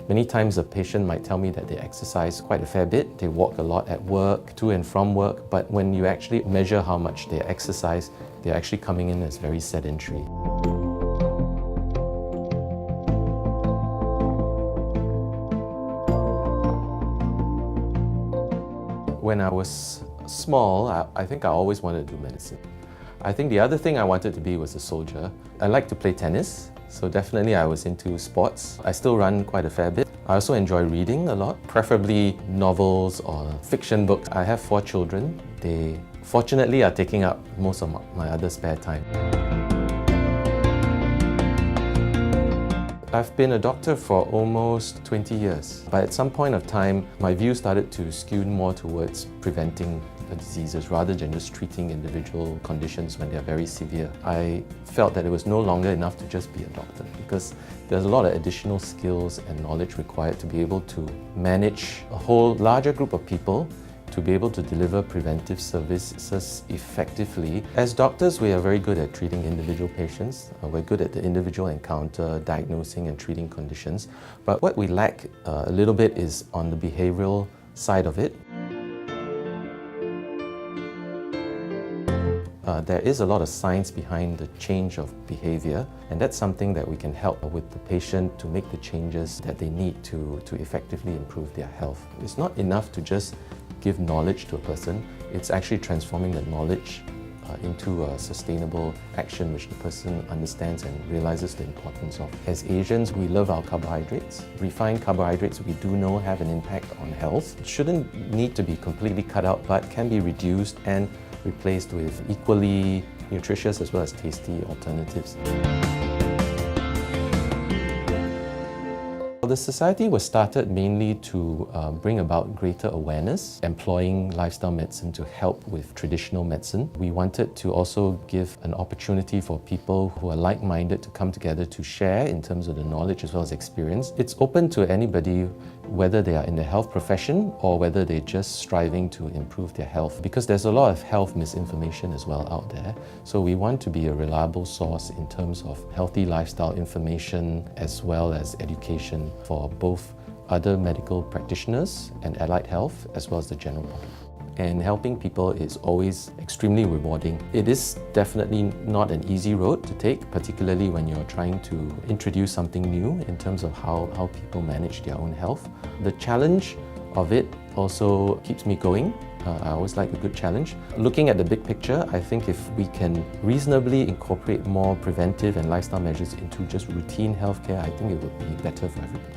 Many times a patient might tell me that they exercise quite a fair bit, they walk a lot at work, to and from work, but when you actually measure how much they exercise, they're actually coming in as very sedentary. When I was small, I think I always wanted to do medicine. I think the other thing I wanted to be was a soldier. I like to play tennis, so definitely I was into sports. I still run quite a fair bit. I also enjoy reading a lot, preferably novels or fiction books. I have 4 children. They fortunately are taking up most of my other spare time. I've been a doctor for almost 20 years, but at some point of time, my view started to skew more towards preventing the diseases rather than just treating individual conditions when they're very severe. I felt that it was no longer enough to just be a doctor because there's a lot of additional skills and knowledge required to be able to manage a whole larger group of people, to be able to deliver preventive services effectively. As doctors, we are very good at treating individual patients. We're good at the individual encounter, diagnosing and treating conditions. But what we lack a little bit is on the behavioral side of it. There is a lot of science behind the change of behavior, and that's something that we can help with the patient to make the changes that they need to effectively improve their health. It's not enough to just give knowledge to a person, it's actually transforming the knowledge into a sustainable action which the person understands and realizes the importance of. As Asians, we love our carbohydrates. Refined carbohydrates we do know have an impact on health. It shouldn't need to be completely cut out, but can be reduced and replaced with equally nutritious as well as tasty alternatives. The Society was started mainly to bring about greater awareness, employing lifestyle medicine to help with traditional medicine. We wanted to also give an opportunity for people who are like-minded to come together to share in terms of the knowledge as well as experience. It's open to anybody, whether they are in the health profession or whether they're just striving to improve their health, because there's a lot of health misinformation as well out there. So we want to be a reliable source in terms of healthy lifestyle information as well as education for both other medical practitioners and allied health as well as the general public. And helping people is always extremely rewarding. It is definitely not an easy road to take, particularly when you're trying to introduce something new in terms of how people manage their own health. The challenge of it also keeps me going. I always like a good challenge. Looking at the big picture, I think if we can reasonably incorporate more preventive and lifestyle measures into just routine healthcare, I think it would be better for everybody.